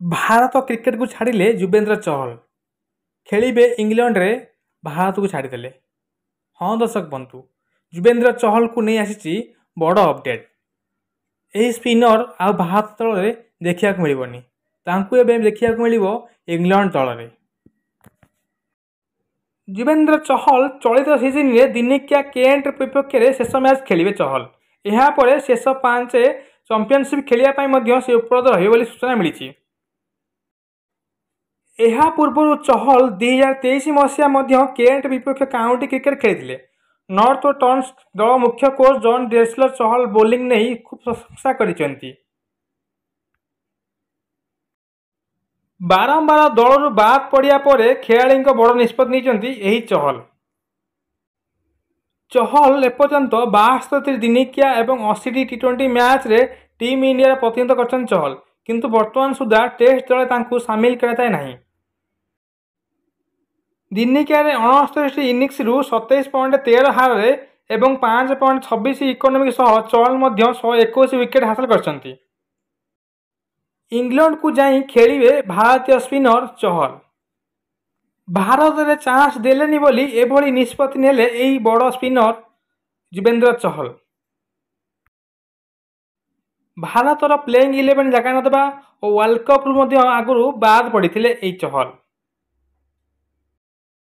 Bharat cricket को छाड़िले Yuzvendra Chahal खेलिबे England रे भारत को छाड़ीदे। हाँ दर्शक बंधु, युजवेंद्र चहल को नहीं आसी बड़ अपडेट। यही स्पिनर आ भारत दल में देखा मिलनी, देखा मिल इंग्लैंड दल में। युजवेंद्र चहल चलित सीजन में दिनिकिया केंट विपक्ष में शेष मैच खेलिबे चहल। यापर शेष 5 चैंपियनशिप खेलिया से उपलब्ध रही सूचना मिली। यह पूर्व चहल 2023 मसीहा केंट विपक्ष काउंटी क्रिकेट खेलते। नॉर्थ टर्न्स दल मुख्य कोच जॉन ड्रेसलर चहल बोलिंग नहीं खूब प्रशंसा करती। बारंबार दलू बाद पड़ा पर खेलाड़ी बड़ निष्पत्ति नहीं चहल। चहल एपर्यंत 72 दिनिकिया और 80 टी20 मैच रे टीम इंडिया प्रतिनिधित्व कर चहल, किंतु वर्तमान सुधा टेस्ट दल सामिल कराए नहीं। दिनिकिया 69 इनिंग्स रु 27.13 हार एवं 5.26 इकोनॉमिक सह चहल 121 विकेट हासिल कर। इंग्लैंड को जाई खेलिबे भारतीय स्पिनर चहल। भारत में चांस देलेनी बोली एभली निष्पत्ति नेले एही बड़ स्पिनर युजवेंद्र चहल। भारतर प्लेइंग 11 जगह नदेबा और वर्ल्ड कप आगु बाद पड़ते चहल।